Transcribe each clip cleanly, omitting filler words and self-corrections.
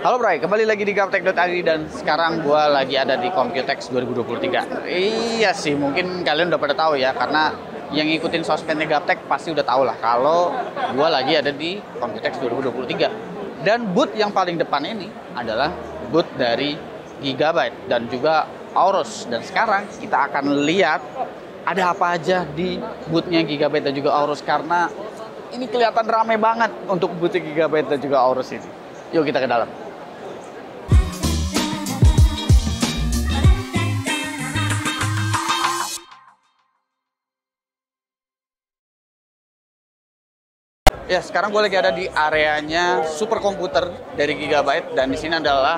Halo Bray, kembali lagi di Gaptek.id dan sekarang gue lagi ada di Computex 2023. Iya sih, mungkin kalian udah pada tahu ya, karena yang ngikutin sosmednya Gaptek pasti udah tahu lah kalau gue lagi ada di Computex 2023. Dan booth yang paling depan ini adalah booth dari Gigabyte dan juga Aorus. Dan sekarang kita akan lihat ada apa aja di boothnya Gigabyte dan juga Aorus, karena ini kelihatan ramai banget untuk booth Gigabyte dan juga Aorus ini. Yuk kita ke dalam. Ya, sekarang gue lagi ada di areanya superkomputer dari Gigabyte, dan di sini adalah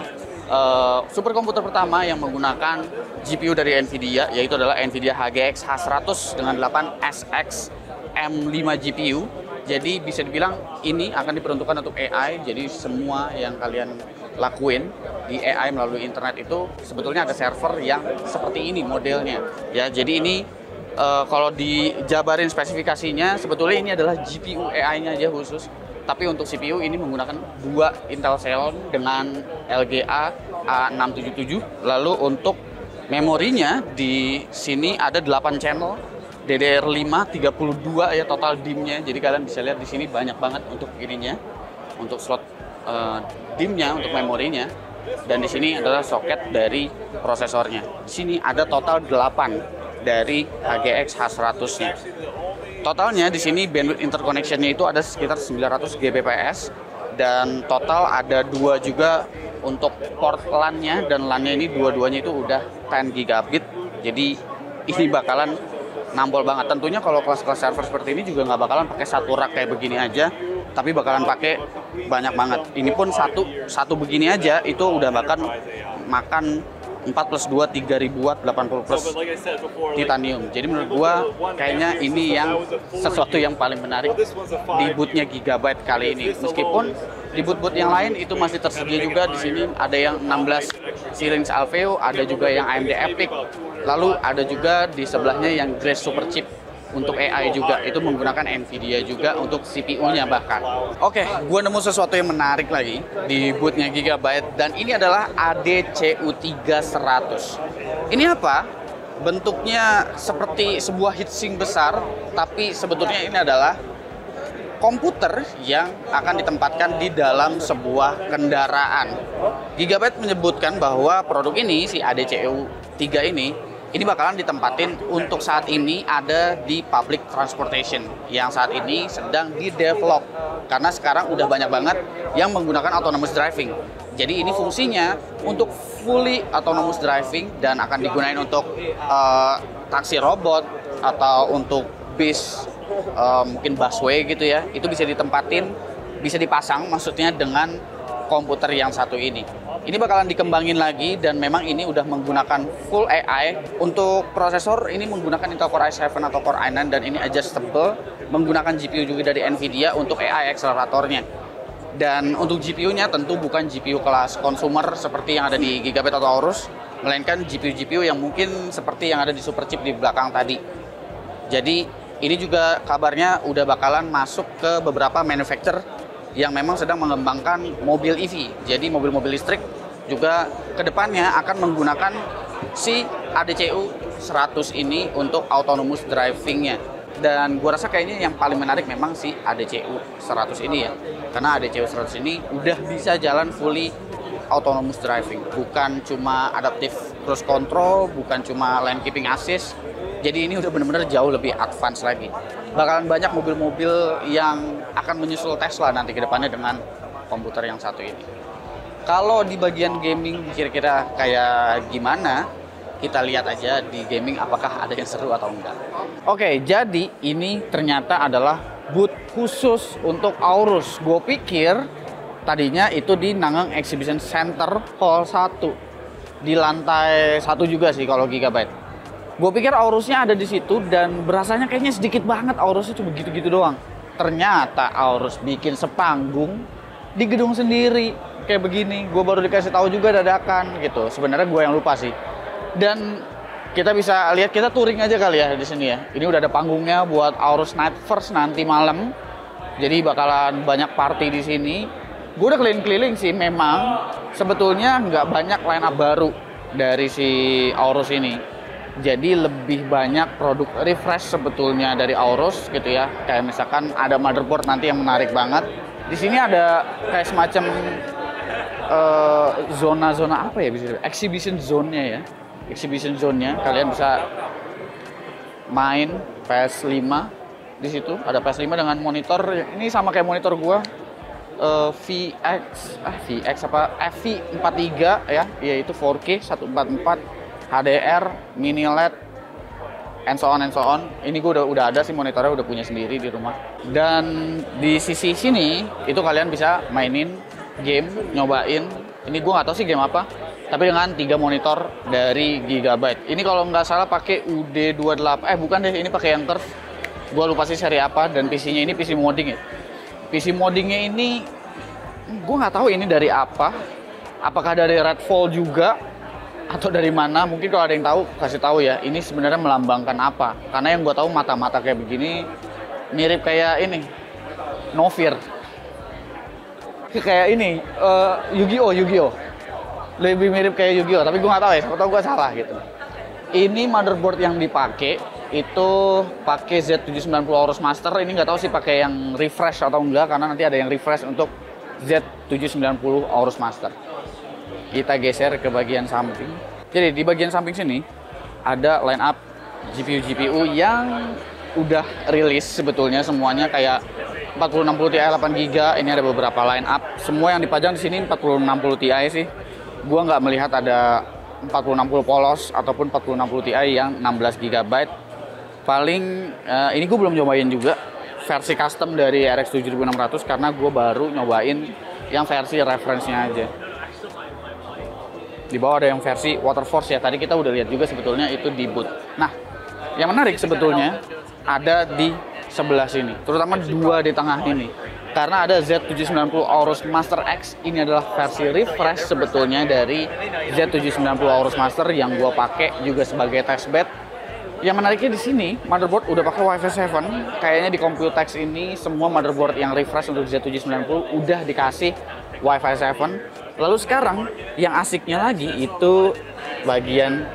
superkomputer pertama yang menggunakan GPU dari Nvidia, yaitu adalah Nvidia HGX H100 dengan 8 SX M5 GPU. Jadi bisa dibilang ini akan diperuntukkan untuk AI. Jadi semua yang kalian lakuin di AI melalui internet itu sebetulnya ada server yang seperti ini modelnya. Ya, jadi ini kalau dijabarin spesifikasinya, sebetulnya ini adalah GPU AI-nya aja khusus. Tapi untuk CPU ini menggunakan 2 Intel Xeon dengan LGA A677. Lalu untuk memorinya di sini ada 8 channel DDR5 32 ya total DIMM-nya. Jadi kalian bisa lihat di sini banyak banget untuk ininya, untuk slot DIMM-nya, untuk memorinya. Dan di sini adalah soket dari prosesornya. Di sini ada total 8 dari HGX H100-nya. Totalnya di sini bandwidth interconnection-nya itu ada sekitar 900 Gbps, dan total ada 2 juga untuk port LAN-nya, dan LAN-nya ini dua-duanya itu udah 10 gigabit. Jadi ini bakalan nampol banget. Tentunya kalau kelas-kelas server seperti ini juga nggak bakalan pakai satu rak kayak begini aja, tapi bakalan pakai banyak banget. Ini pun satu begini aja itu udah makan 4 plus 2, 3000 watt, 80 plus titanium. Jadi menurut gua kayaknya ini yang sesuatu yang paling menarik di booth-nya Gigabyte kali ini. Meskipun di booth-booth yang lain itu masih tersedia juga. Di sini ada yang 16 Xilinx Alveo, ada juga yang AMD EPYC, lalu ada juga di sebelahnya yang Grace Superchip untuk AI juga, itu menggunakan Nvidia juga untuk CPU-nya bahkan. Oke, gue nemu sesuatu yang menarik lagi di booth-nya Gigabyte, dan ini adalah ADCU3100. Ini apa? Bentuknya seperti sebuah heatsink besar, tapi sebetulnya ini adalah komputer yang akan ditempatkan di dalam sebuah kendaraan. Gigabyte menyebutkan bahwa produk ini, si ADCU3 ini bakalan ditempatin untuk saat ini ada di public transportation yang saat ini sedang di-develop, karena sekarang udah banyak banget yang menggunakan autonomous driving. Jadi ini fungsinya untuk fully autonomous driving dan akan digunakan untuk taksi robot atau untuk bis, mungkin busway gitu ya. Itu bisa ditempatin, bisa dipasang maksudnya dengan komputer yang satu ini. Ini bakalan dikembangin lagi, dan memang ini udah menggunakan full AI. Untuk prosesor ini menggunakan Intel Core i7 atau Core i9, dan ini adjustable, menggunakan GPU juga dari Nvidia untuk AI acceleratornya. Dan untuk GPU-nya tentu bukan GPU kelas consumer seperti yang ada di Gigabyte atau Aorus, melainkan GPU-GPU yang mungkin seperti yang ada di Superchip di belakang tadi. Jadi ini juga kabarnya udah bakalan masuk ke beberapa manufacturer yang memang sedang mengembangkan mobil EV. Jadi mobil-mobil listrik juga kedepannya akan menggunakan si ADCU 100 ini untuk autonomous driving-nya. Dan gua rasa kayaknya yang paling menarik memang si ADCU 100 ini ya. Karena ADCU 100 ini udah bisa jalan fully autonomous driving. Bukan cuma adaptive cruise control, bukan cuma lane keeping assist. Jadi ini udah bener-bener jauh lebih advance lagi. Bakalan banyak mobil-mobil yang akan menyusul Tesla nanti ke depannya dengan komputer yang satu ini. Kalau di bagian gaming kira-kira kayak gimana, kita lihat aja di gaming apakah ada yang seru atau enggak. Oke, jadi ini ternyata adalah booth khusus untuk Aorus. Gue pikir tadinya itu di Nangeng Exhibition Center Hall 1. Di lantai 1 juga sih kalau Gigabyte. Gue pikir Aorusnya ada di situ, dan berasanya kayaknya sedikit banget Aorusnya, cuma gitu-gitu doang. Ternyata Aorus bikin sepanggung di gedung sendiri kayak begini. Gue baru dikasih tahu juga dadakan gitu. Sebenarnya gue yang lupa sih. Dan kita bisa lihat, kita touring aja kali ya di sini ya. Ini udah ada panggungnya buat Aorus Night First nanti malam. Jadi bakalan banyak party di sini. Gue udah keliling-keliling sih, memang sebetulnya nggak banyak line up baru dari si Aorus ini. Jadi lebih banyak produk refresh sebetulnya dari Aorus gitu ya. Kayak misalkan ada motherboard nanti yang menarik banget. Di sini ada kayak semacam zona-zona apa ya, bisa exhibition zone-nya ya. Exhibition zone-nya kalian bisa main PS5 di situ. Ada PS5 dengan monitor ini sama kayak monitor gua. VX apa FV43 ya, yaitu 4K 144 HDR mini LED and so on. Ini gue udah ada sih monitornya, udah punya sendiri di rumah. Dan di sisi sini itu kalian bisa mainin game, nyobain. Ini gue nggak tahu sih game apa, tapi dengan 3 monitor dari Gigabyte. Ini kalau nggak salah pakai UD28, bukan deh, ini pakai yang Curve. Gue lupa sih seri apa, dan PC-nya ini PC modding ya. PC moddingnya ini gue nggak tahu ini dari apa, apakah dari Redfall juga atau dari mana. Mungkin kalau ada yang tahu kasih tahu ya, ini sebenarnya melambangkan apa. Karena yang gue tahu mata-mata kayak begini mirip kayak ini Novir, kayak ini Yu-Gi-Oh, lebih mirip kayak Yu-Gi-Oh, tapi gue nggak tahu ya, siapa tahu gue salah gitu. Ini motherboard yang dipakai itu pakai Z790 Aorus Master. Ini nggak tahu sih pakai yang refresh atau enggak, karena nanti ada yang refresh untuk Z790 Aorus Master. Kita geser ke bagian samping. Jadi di bagian samping sini ada line up GPU yang udah rilis sebetulnya semuanya, kayak 4060 Ti 8GB. Ini ada beberapa line up. Semua yang dipajang di sini 4060 Ti sih. Gua nggak melihat ada 4060 polos ataupun 4060 Ti yang 16 GB. Paling ini gue belum nyobain juga versi custom dari RX 7600 karena gue baru nyobain yang versi reference-nya aja. Di bawah ada yang versi Waterforce ya. Tadi kita udah lihat juga sebetulnya itu di boot. Nah, yang menarik sebetulnya ada di sebelah sini, terutama 2 di tengah ini. Karena ada Z790 Aorus Master X, ini adalah versi refresh sebetulnya dari Z790 Aorus Master yang gue pakai juga sebagai testbed. Yang menariknya di sini, motherboard udah pakai Wi-Fi 7. Kayaknya di Computex ini semua motherboard yang refresh untuk Z790 udah dikasih Wi-Fi 7. Lalu sekarang yang asiknya lagi itu bagian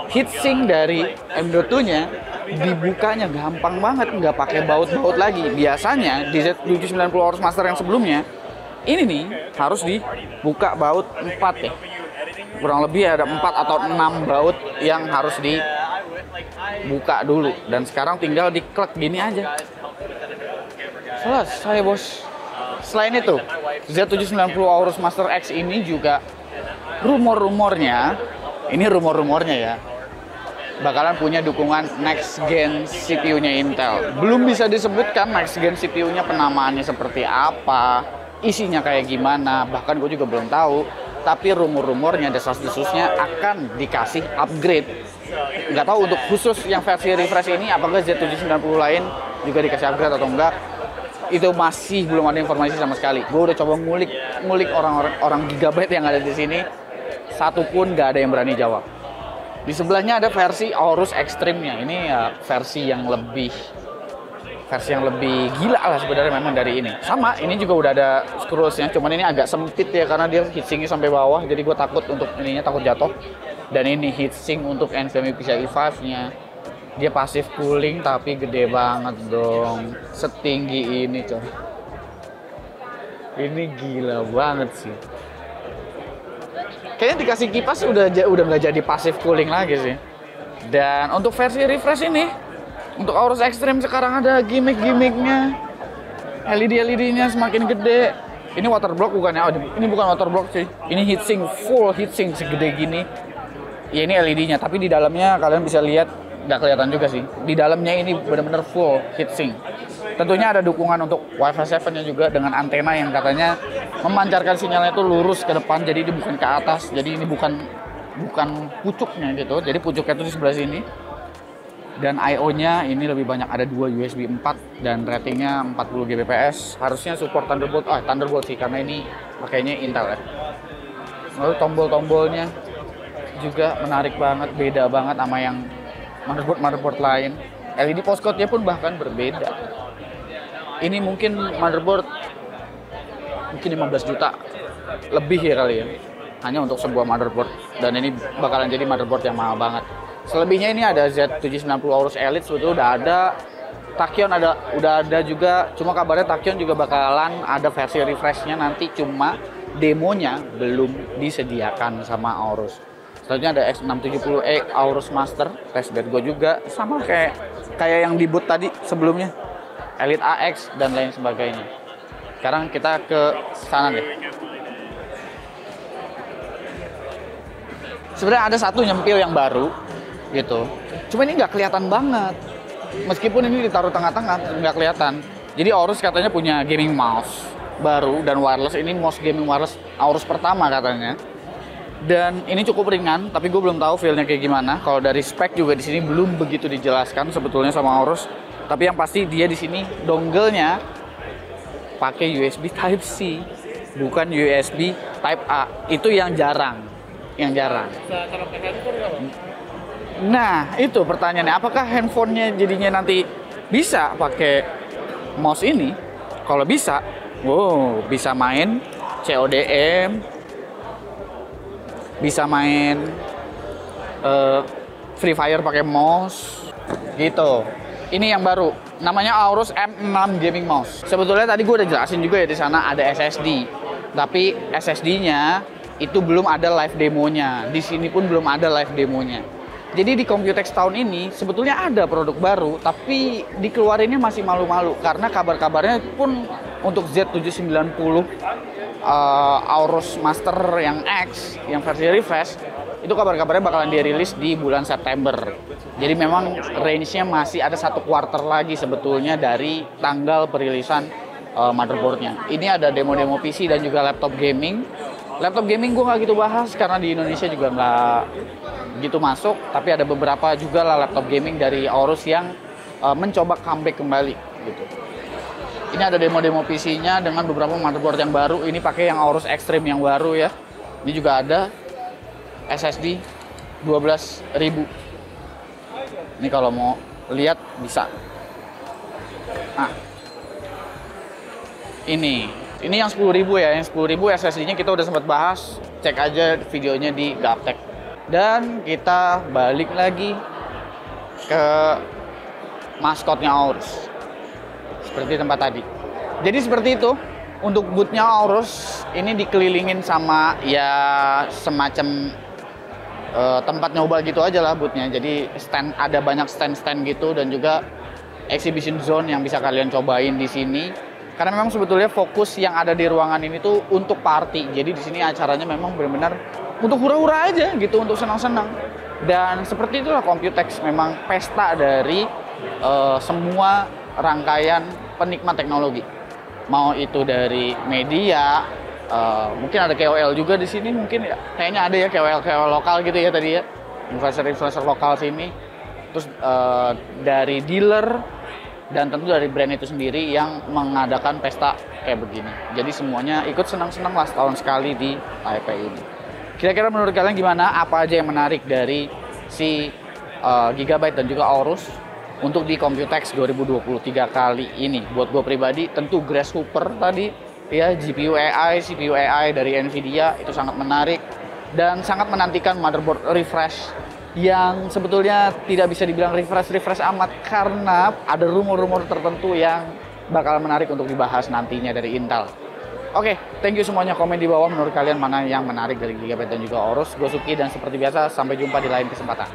heatsink dari M.2-nya dibukanya gampang banget, nggak pakai baut-baut lagi. Biasanya di Z790 Aorus Master yang sebelumnya ini nih harus dibuka baut 4 ya. Kurang lebih ada 4 atau 6 baut yang harus dibuka dulu, dan sekarang tinggal diklek gini aja. Selesai bos. Selain itu, Z790 Aorus Master X ini juga rumor-rumornya ya, bakalan punya dukungan next gen CPU-nya Intel. Belum bisa disebutkan next gen CPU-nya penamaannya seperti apa, isinya kayak gimana, bahkan gue juga belum tahu. Tapi rumor-rumornya, desas-desusnya akan dikasih upgrade. Nggak tahu untuk khusus yang versi refresh ini apakah Z790 lain juga dikasih upgrade atau enggak. Itu masih belum ada informasi sama sekali. Gue udah coba ngulik orang Gigabyte yang ada di sini, satu pun nggak ada yang berani jawab. Di sebelahnya ada versi Aorus Extreme-nya. Ini ya versi yang lebih gila lah sebenarnya memang dari ini. Sama, ini juga udah ada scrolls-nya, cuman ini agak sempit ya karena dia heatsinknya sampai bawah, jadi gue takut untuk ininya, takut jatuh. Dan ini heatsink untuk NVMe PCIe 5-nya. Dia passive cooling tapi gede banget dong. Setinggi ini coy. Ini gila banget sih. Kayaknya dikasih kipas udah nggak jadi passive cooling lagi sih. Dan untuk versi refresh ini, untuk Aorus Extreme sekarang ada gimmick-gimmicknya. LED-nya semakin gede. Ini waterblock bukan ya? Ini bukan waterblock sih. Ini heatsink, full heatsink segede gini. Ya ini LED-nya, tapi di dalamnya kalian bisa lihat, nggak kelihatan juga sih. Di dalamnya ini benar-benar full heatsink. Tentunya ada dukungan untuk Wi-Fi 7-nya juga dengan antena yang katanya memancarkan sinyalnya itu lurus ke depan, jadi ini bukan ke atas. Jadi ini bukan pucuknya gitu. Jadi pucuknya itu di sebelah sini. Dan I/O-nya ini lebih banyak, ada 2 USB 4 dan ratingnya 40 Gbps. Harusnya support Thunderbolt sih karena ini pakainya Intel ya. Lalu tombol-tombolnya juga menarik banget, beda banget sama yang motherboard lain. LED postcode-nya pun bahkan berbeda. Ini mungkin motherboard mungkin 15 juta lebih ya kali ya, hanya untuk sebuah motherboard, dan ini bakalan jadi motherboard yang mahal banget. Selebihnya ini ada Z790 Aorus Elite sebetulnya udah ada, Tachyon udah ada juga, cuma kabarnya Tachyon juga bakalan ada versi refreshnya nanti, cuma demonya belum disediakan sama Aorus. Selanjutnya ada X670E Aorus Master, testbed gue juga sama kayak yang di boot tadi sebelumnya, Elite AX dan lain sebagainya. Sekarang kita ke sana deh. Sebenarnya ada satu nyempil yang baru gitu, cuma ini nggak kelihatan banget. Meskipun ini ditaruh tengah-tengah nggak kelihatan. Jadi Aorus katanya punya gaming mouse baru dan wireless. Ini mouse gaming wireless Aorus pertama katanya. Dan ini cukup ringan, tapi gue belum tahu feel-nya kayak gimana. Kalau dari spek juga di sini belum begitu dijelaskan sebetulnya sama Aorus. Tapi yang pasti dia di sini dongle-nya pakai USB Type C, bukan USB Type A. Itu yang jarang, Nah, itu pertanyaannya, apakah handphonenya jadinya nanti bisa pakai mouse ini? Kalau bisa, wow, bisa main CODM, bisa main Free Fire pakai mouse, gitu. Ini yang baru, namanya Aorus M6 Gaming Mouse. Sebetulnya tadi gue udah jelasin juga ya, di sana ada SSD, tapi SSD-nya itu belum ada live demonya. Di sini pun belum ada live demonya. Jadi di Computex tahun ini sebetulnya ada produk baru, tapi dikeluarinnya masih malu-malu karena kabar-kabarnya pun untuk Z790 Aorus Master yang X, yang versi refresh, itu kabar-kabarnya bakalan dirilis di bulan September. Jadi memang range-nya masih ada 1 quarter lagi sebetulnya dari tanggal perilisan motherboardnya. Ini ada demo-demo PC dan juga laptop gaming. Laptop gaming gue nggak gitu bahas karena di Indonesia juga nggak gitu masuk, tapi ada beberapa juga lah laptop gaming dari Aorus yang mencoba comeback kembali gitu. Ini ada demo-demo PC-nya dengan beberapa motherboard yang baru. Ini pakai yang Aorus Extreme yang baru ya. Ini juga ada SSD 12.000. Ini kalau mau lihat bisa. Nah, ini yang 10.000 ya. Yang 10.000 SSD-nya kita udah sempat bahas. Cek aja videonya di Gaptek. Dan kita balik lagi ke maskotnya Aorus seperti tempat tadi. Jadi seperti itu untuk bootnya Aorus. Ini dikelilingin sama ya semacam tempat nyoba gitu aja lah bootnya. Jadi ada banyak stand gitu dan juga exhibition zone yang bisa kalian cobain di sini. Karena memang sebetulnya fokus yang ada di ruangan ini tuh untuk party. Jadi di sini acaranya memang benar-benar untuk hura-hura aja gitu, untuk senang-senang. Dan seperti itulah Computex, memang pesta dari semua rangkaian penikmat teknologi. Mau itu dari media, mungkin ada KOL juga di sini, mungkin ya, kayaknya ada ya KOL lokal gitu ya tadi ya, influencer lokal sini. Terus dari dealer dan tentu dari brand itu sendiri yang mengadakan pesta kayak begini. Jadi semuanya ikut senang-senang lah setahun sekali di Taipei ini. Kira-kira menurut kalian gimana? Apa aja yang menarik dari si Gigabyte dan juga Aorus untuk di Computex 2023 kali ini? Buat gue pribadi, tentu Grasshopper tadi, ya GPU AI, CPU AI dari Nvidia itu sangat menarik dan sangat menantikan motherboard refresh yang sebetulnya tidak bisa dibilang refresh amat karena ada rumor-rumor tertentu yang bakal menarik untuk dibahas nantinya dari Intel. Oke, thank you semuanya. Komen di bawah menurut kalian mana yang menarik dari Gigabyte dan juga Aorus. Gue Suki dan seperti biasa sampai jumpa di lain kesempatan.